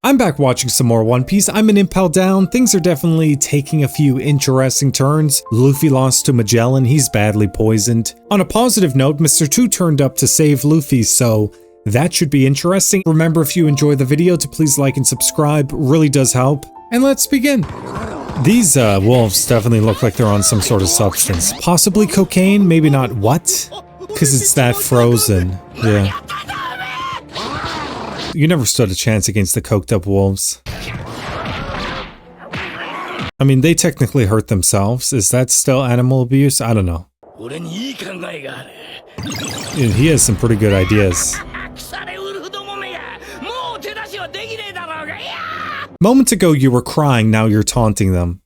I'm back watching some more One Piece. I'm an Impel down. Things are definitely taking a few interesting turns. Luffy lost to Magellan. He's badly poisoned. On a positive note, Mr. 2 turned up to save Luffy, so that should be interesting. Remember, if you enjoy the video, to please like and subscribe. Really does help. And let's begin. These wolves definitely look like they're on some sort of substance. Possibly cocaine, maybe not what? Because it's that frozen. Yeah. You never stood a chance against the coked up wolves. I mean, they technically hurt themselves. Is that still animal abuse? I don't know. And he has some pretty good ideas. Moments ago you were crying, now you're taunting them.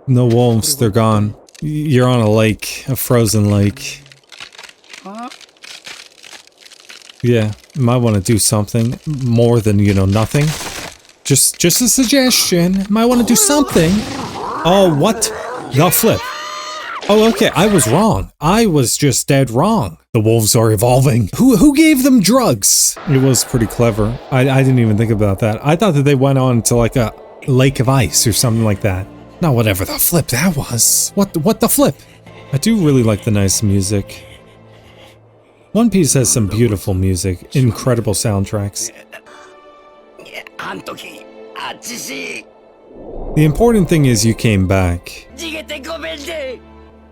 No wolves, they're gone. You're on a lake, a frozen lake. Yeah, might want to do something more than, you know, nothing. Just a suggestion. Might want to do something. Oh, what? The flip. Oh, okay, I was wrong. I was just dead wrong. The wolves are evolving. Who gave them drugs? It was pretty clever. I didn't even think about that. I thought that they went on to like a lake of ice or something like that. Not whatever the flip that was. What the flip? I do really like the nice music. One Piece has some beautiful music, incredible soundtracks. The important thing is you came back.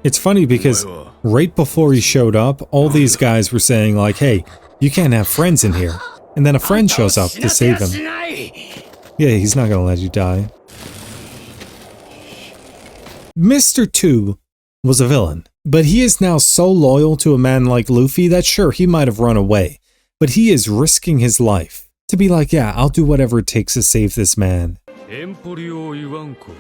It's funny because right before he showed up, all these guys were saying like, hey, you can't have friends in here. And then a friend shows up to save him. Yeah, he's not gonna let you die. Mr. 2 was a villain, but he is now so loyal to a man like Luffy that sure, he might have run away, but he is risking his life to be like, yeah, I'll do whatever it takes to save this man. Emporio Ivankov.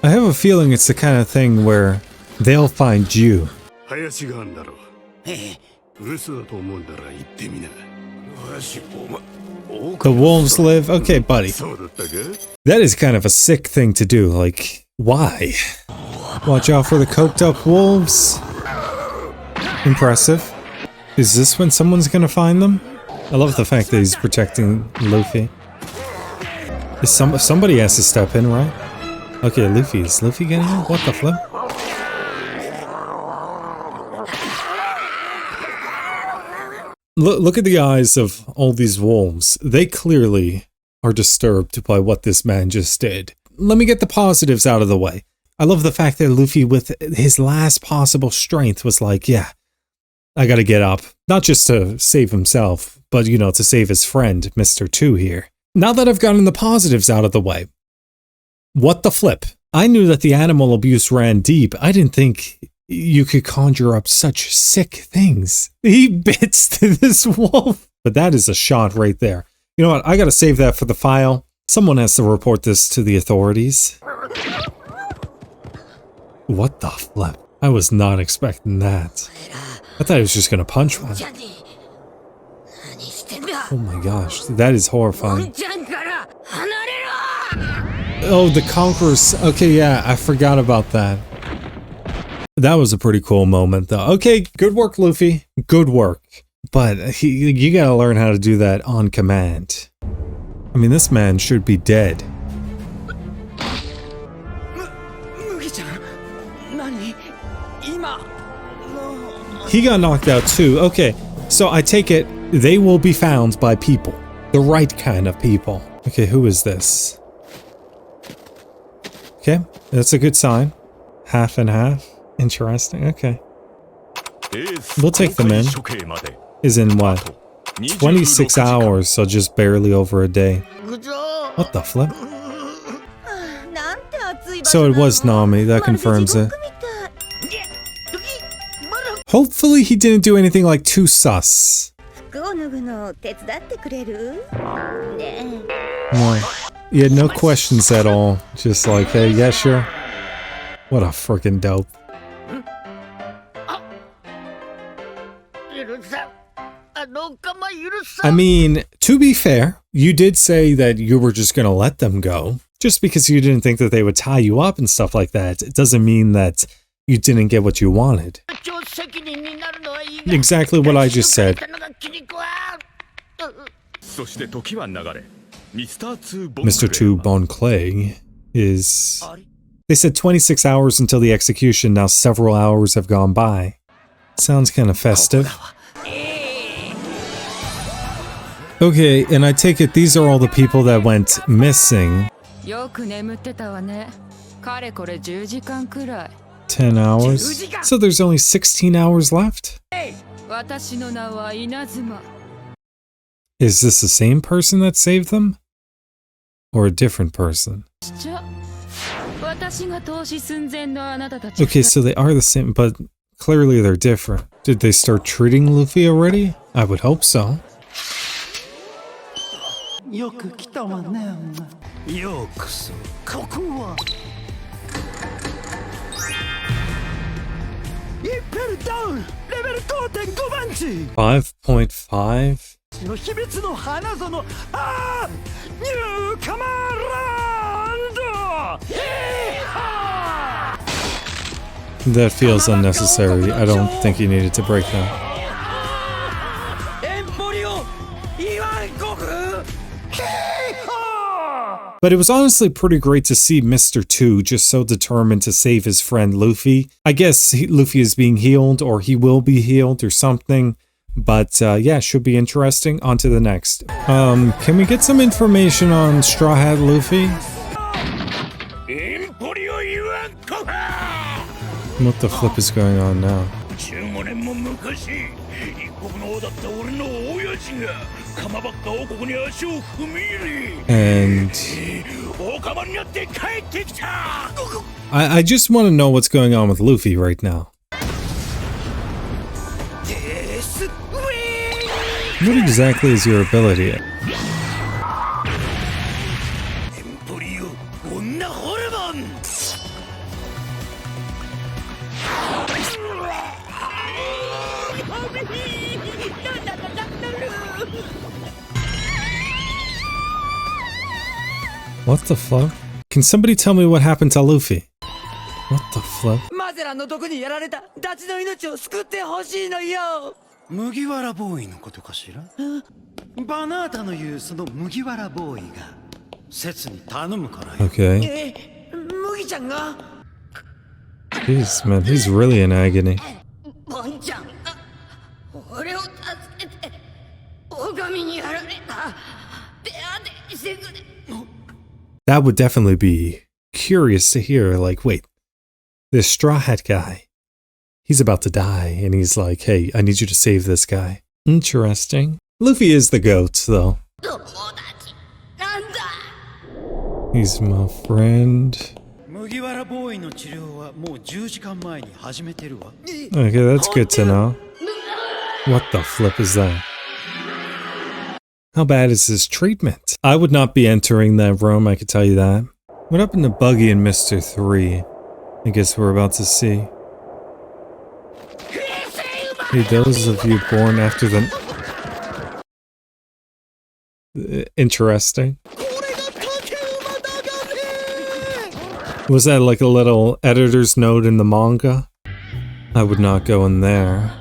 I have a feeling it's the kind of thing where they'll find you. The wolves live? Okay, buddy. That is kind of a sick thing to do, like, why? Watch out for the coked up wolves. Impressive. Is this when someone's gonna find them? I love the fact that he's protecting Luffy. Somebody has to step in, right? Okay, Luffy. Is Luffy getting him? What the flip? Look at the eyes of all these wolves. They clearly are disturbed by what this man just did. Let me get the positives out of the way. I love the fact that Luffy, with his last possible strength, was like, yeah, I gotta get up. Not just to save himself, but, you know, to save his friend, Mr. 2 here. Now that I've gotten the positives out of the way, what the flip? I knew that the animal abuse ran deep. I didn't think you could conjure up such sick things. He bits to this wolf. But that is a shot right there. You know what? I gotta save that for the file. Someone has to report this to the authorities. What the flip? I was not expecting that. I thought he was just gonna punch one. Oh my gosh, that is horrifying. Oh, the Conquerors. Okay, yeah, I forgot about that. That was a pretty cool moment, though. Okay, good work, Luffy. Good work. But you gotta learn how to do that on command. I mean, this man should be dead. He got knocked out too. Okay, so I take it they will be found by people. The right kind of people. Okay, who is this? Okay, that's a good sign. Half and half. Interesting, okay. We'll take them in. Is in what? 26 hours, so just barely over a day. What the flip? So it was Nami, that confirms it. Hopefully he didn't do anything like too sus. No. Yeah, no questions at all. Just like, hey, yeah, sure. What a freaking dope. I mean, to be fair, you did say that you were just gonna let them go. Just because you didn't think that they would tie you up and stuff like that, it doesn't mean that you didn't get what you wanted. Exactly what I just said. Mr. Two Bon Clay is... They said 26 hours until the execution, now several hours have gone by. Sounds kind of festive. Okay, and I take it these are all the people that went missing. 10 hours? So there's only 16 hours left? Is this the same person that saved them? Or a different person? Okay, so they are the same, but clearly they're different. Did they start treating Luffy already? I would hope so. $5.5? That feels unnecessary. I don't think you needed to break that. Emporio Ivankov! But it was honestly pretty great to see Mr. Two just so determined to save his friend Luffy. I guess Luffy is being healed, or he will be healed, or something. But yeah, should be interesting. On to the next. Can we get some information on Straw Hat Luffy? Emporio Ivankov! What the flip is going on now? And I just want to know what's going on with Luffy right now. What exactly is your ability? What the flip? Can somebody tell me what happened to Luffy? What the flip? Okay. Jeez, man, he's really in agony. That would definitely be curious to hear, like, wait, this Straw Hat guy, he's about to die, and he's like, hey, I need you to save this guy. Interesting. Luffy is the goat, though. He's my friend. Okay, that's good to know. What the flip is that? How bad is his treatment? I would not be entering that room, I could tell you that. What happened to Buggy and Mr. 3? I guess we're about to see. Hey, those of you born after the... Interesting. Was that like a little editor's note in the manga? I would not go in there.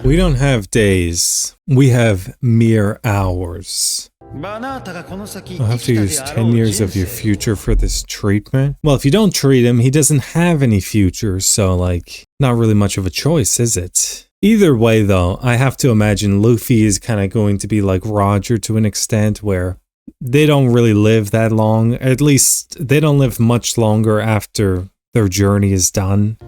We don't have days. We have mere hours. I'll have to use 10 years of your future for this treatment? Well, if you don't treat him, he doesn't have any future, so, like, not really much of a choice, is it? Either way, though, I have to imagine Luffy is kind of going to be like Roger to an extent, where they don't really live that long. At least, they don't live much longer after their journey is done.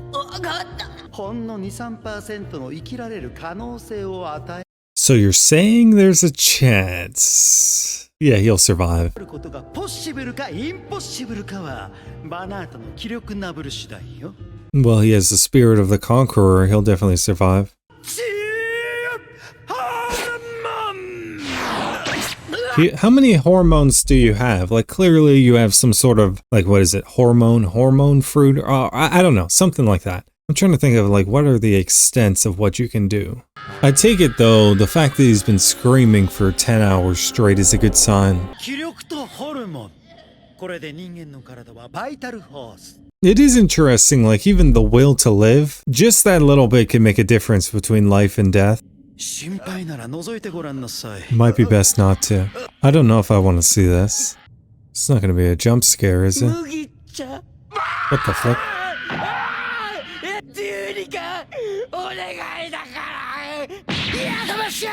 So you're saying there's a chance? Yeah, he'll survive. Well, he has the spirit of the conqueror. He'll definitely survive. How many hormones do you have? Like, clearly you have some sort of, like, what is it? Hormone fruit? I don't know. Something like that. I'm trying to think of, like, what are the extents of what you can do. I take it, though, the fact that he's been screaming for 10 hours straight is a good sign. これで人間の体はバイタルフォース。 It is interesting, like even the will to live, just that little bit can make a difference between life and death. 心配なら覗いてごらんなさい。 Might be best not to. I don't know if I want to see this. It's not going to be a jump scare, is it? 麦茶。 What the flip? 自由にかお願いだからやかましゃ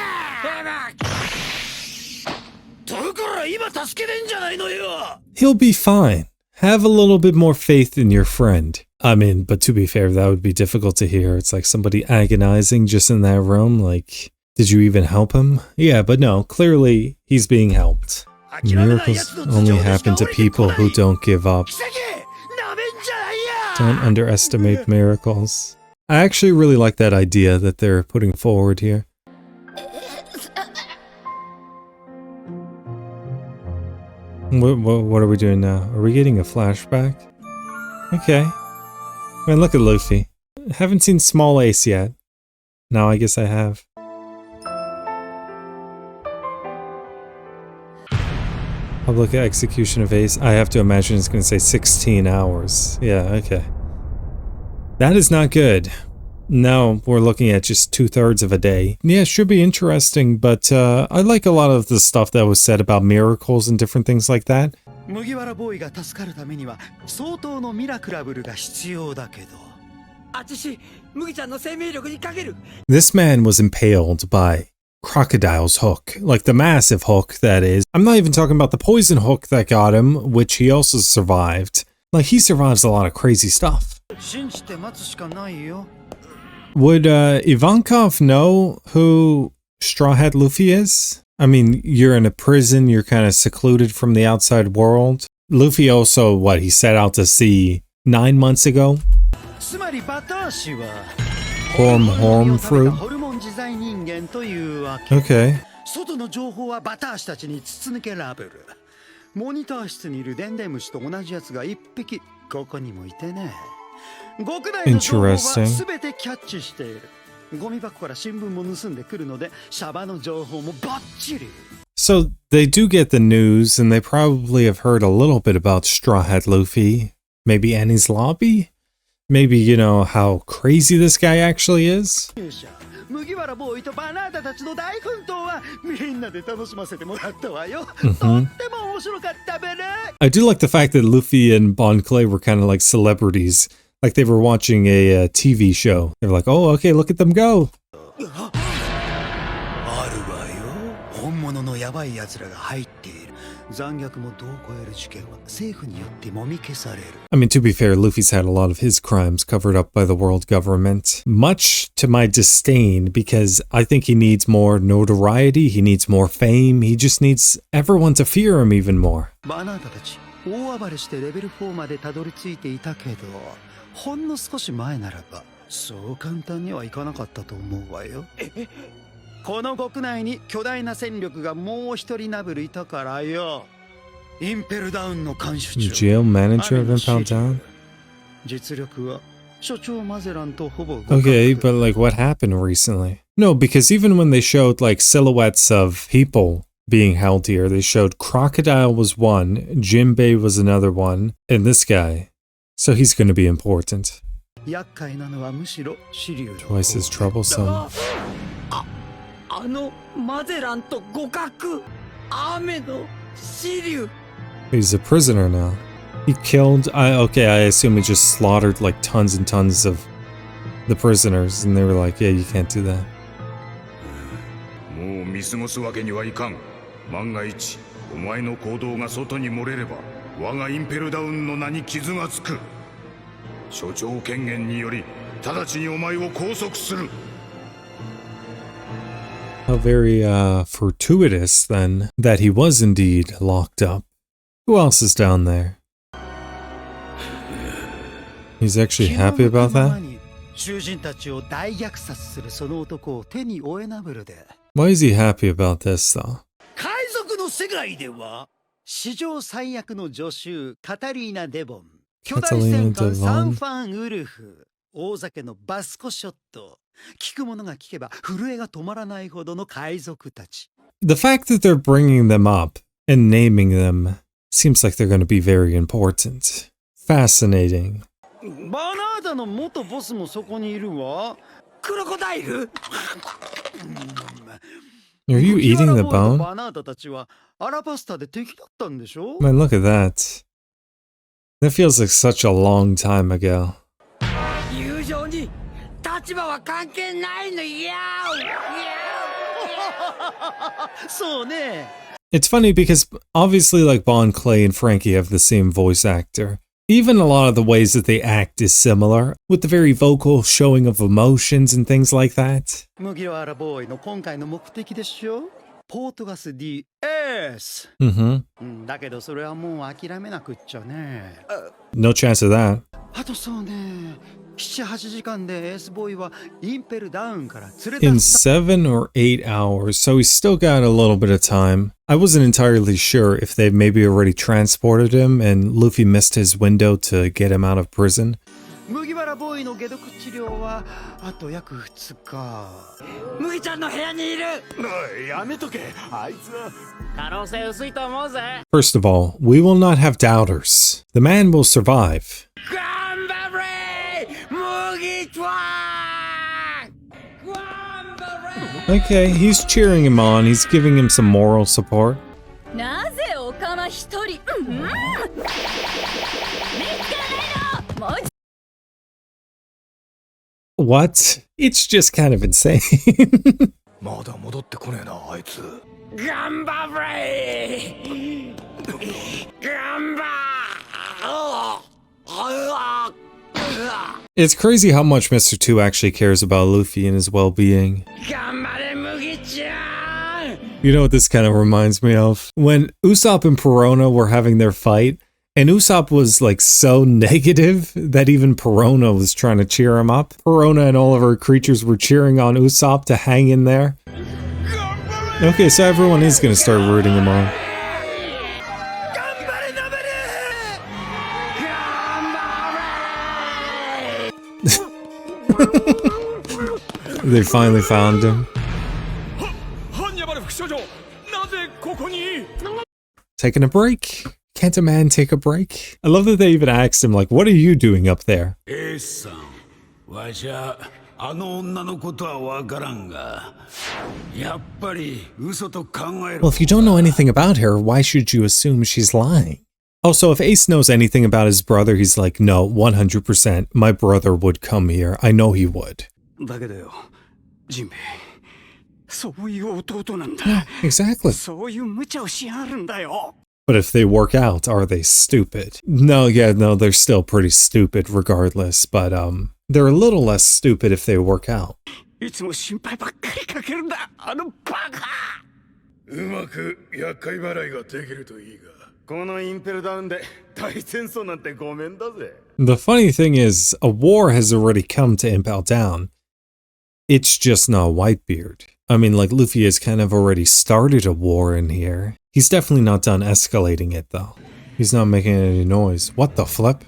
だから今助けれんじゃないのよ He'll be fine. Have a little bit more faith in your friend. I mean, but to be fair, that would be difficult to hear. It's like somebody agonizing just in that room. Like, did you even help him? Yeah, but no, clearly he's being helped. Miracles only happen to people who don't give up. 奇跡なめんじゃないや Don't underestimate miracles. I actually really like that idea that they're putting forward here. What are we doing now? Are we getting a flashback? Okay. I mean, look at Luffy. Haven't seen Small Ace yet. Now I guess I have. Public execution of Ace. I have to imagine it's going to say 16 hours. Yeah, okay. That is not good. No, we're looking at just 2/3 of a day. Yeah, it should be interesting, but I like a lot of the stuff that was said about miracles and different things like that. 麦わらボーイが助かるためには相当のミラクラブルが必要だけど。あちし麦ちゃんの生命力にかける This man was impaled by crocodile's hook, like the massive hook that is. I'm not even talking about the poison hook that got him, which he also survived. Like, he survives a lot of crazy stuff. 信じて待つしかないよ。 Would Ivankov know who Straw Hat Luffy is? I mean, you're in a prison, you're kind of secluded from the outside world. Luffy also, what, he set out to sea 9 months ago? つまりバター氏は Horm fruit? ホルモン自在人間というわけ。 Okay. 外の情報はバター氏たちに筒抜けラブル。モニター室にいるデンデムシと同じやつが一匹ここにもいてね。極大の情報は全てキャッチしている。ゴミ箱から新聞も盗んでくるので、シャバの情報もバッチリ。 So they do get the news, and they probably have heard a little bit about Straw Hat Luffy. Maybe Annie's lobby? Maybe, you know, how crazy this guy actually is? 麦わらボーイとバナータたちの大奮闘はみんなで楽しませてもらったわよ。とっても面白かったべね。 I do like the fact that Luffy and Bon Clay were kind of like celebrities. Like they were watching a TV show. They were like, oh, okay, look at them go. あるわよ。本物のヤバい奴らが入っている。残虐も度を超える事件は政府によってもみ消される。 I mean, to be fair, Luffy's had a lot of his crimes covered up by the world government. Much to my disdain, because I think he needs more notoriety, he needs more fame, he just needs everyone to fear him even more. バナータたち、大暴れしてレベル4までたどり着いていたけど、ほんの少し前ならば、そう簡単にはいかなかったと思うわよ。この国内に巨大な戦力がもう一人ナブルいたからよ。インペルダウンの監守 The 長。 jail manager of Impel Down? 実力は所長マゼランとほぼ互角。 Okay, but like what happened recently? No, because even when they showed like silhouettes of people being held here, they showed Crocodile was one, Jinbei was another one, and this guy. So he's going to be important. 厄介なのはむしろシリュウの方。 Twice as troublesome. あのマゼランと互角雨の支流 He's a prisoner now. He killed, okay, I assume he just slaughtered like tons and tons of the prisoners, and they were like, yeah, you can't do that. もう見過ごすわけにはいかん。万が一お前の行動が外に漏れれば我がインペルダウンの名に傷がつく。所長権限により直ちにお前を拘束する。 How very fortuitous then that he was indeed locked up. Who else is down there? He's actually happy about that? 囚人たちを大虐殺するその男を手に負えなぶるで。 Why is he happy about this though? 海賊の世界では史上最悪の助手カタリーナ・デボン、巨大戦艦サンファン・ウルフ、大酒のバスコショット、聞く者が聞けば震えが止まらないほどの海賊たち。 The fact that they're bringing them up and naming them Seems like they're going to be very important. Fascinating. バナーダの元ボスもそこにいるわ。クロコダイル Are you eating the 麦わらボーイと bone? バナーダたちはアラバスタで敵だったんでしょ？ Man, look at that. That feels like such a long time ago. 友情に立場は関係ないのやそうね。 It's funny because obviously like Bon, Clay, and Frankie have the same voice actor. Even a lot of the ways that they act is similar, with the very vocal showing of emotions and things like that. 麦わらボーイの今回の目的でしょ？ポートガス DS。だけどそれはもう諦めなくっちゃね。No chance of that. あとそうね。7、8時間でエースボーイはインペルダウンから連れ In 出す。 7 or 8 hours, so he's still got a little bit of time. I wasn't entirely sure if they maybe already transported him and Luffy missed his window to get him out of prison. 麦わらボーイの解毒治療はあと約2日。麦ちゃんの部屋にいるおいやめとけあいつは可能性薄いと思うぜ First of all, we will not have doubters. The man will survive. 頑張れ麦ちゃん頑張れ Okay, he's cheering him on. He's giving him some moral support. なぜおかま一人見つけないのもう What? It's just kind of insane. まだ戻ってこねえなあいつ頑張れ頑張 It's crazy how much Mr. 2 actually cares about Luffy and his well-being. 頑張れ麦ちゃん You know what this kind of reminds me of? When Usopp and Perona were having their fight, and Usopp was like so negative that even Perona was trying to cheer him up. Perona and all of her creatures were cheering on Usopp to hang in there. Okay, so everyone is going to start rooting him on. 頑張れダブル頑張れ They finally found him. ハンニャバル副所長なぜここに Taking a break. Can't a man take a break? I love that they even asked him, like, what are you doing up there? エースさんわしゃあの女のことはわからんがやっぱり嘘と考え Well, ろ if you don't know anything about her, why should you assume she's lying? Also, if Ace knows anything about his brother, he's like, no, 100%, my brother would come here. I know he would. だけどよジンベエそういう弟なんだ Exactly. そういう無茶をしやるんだよ But if they work out, are they stupid? No, yeah, no, they're still pretty stupid regardless, but they're a little less stupid if they work out. いつも心配ばっかりかけるんだあのバカうまく厄介払いができるといいがこのインペルダウンで大戦争なんてごめんだぜ The funny thing is, a war has already come to Impel Down. It's just not Whitebeard. I mean, like, Luffy has kind of already started a war in here. He's definitely not done escalating it, though. He's not making any noise. What the flip?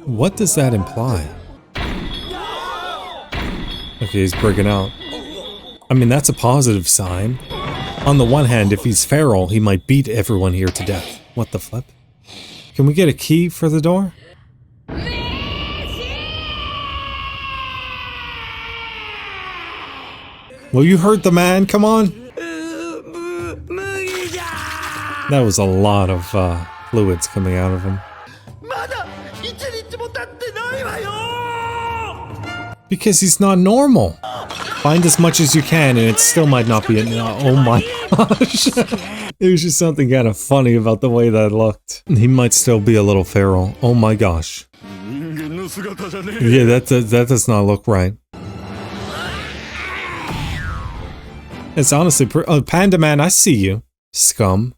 What does that imply? Okay, he's breaking out. I mean, that's a positive sign. On the one hand, if he's feral, he might beat everyone here to death. What the flip? Can we get a key for the door? Well, you heard the man. Come on. That was a lot of fluids coming out of him. まだ一日も経ってないわよ Because he's not normal. Find as much as you can, and it still might not be. Oh my gosh. It was just something kind of funny about the way that looked. He might still be a little feral. Oh my gosh. 人間の姿じゃねえ Yeah, that does not look right. It's honestly, Panda Man, I see you, scum.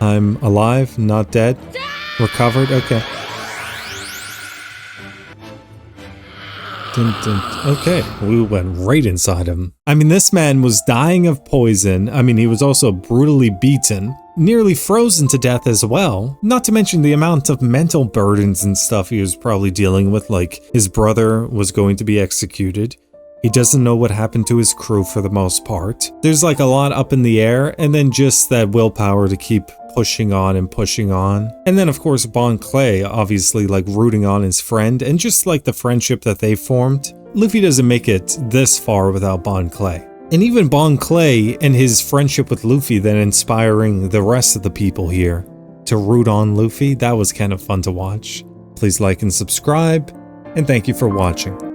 I'm alive, not dead, recovered. Okay. Okay, we went right inside him. I mean, this man was dying of poison. I mean, he was also brutally beaten, nearly frozen to death as well. Not to mention the amount of mental burdens and stuff he was probably dealing with, like his brother was going to be executed. He doesn't know what happened to his crew for the most part. There's like a lot up in the air, and then just that willpower to keep pushing on and pushing on. And then of course Bon Clay obviously like rooting on his friend, and just like the friendship that they formed. Luffy doesn't make it this far without Bon Clay. And even Bon Clay and his friendship with Luffy then inspiring the rest of the people here to root on Luffy, that was kind of fun to watch. Please like and subscribe, and thank you for watching.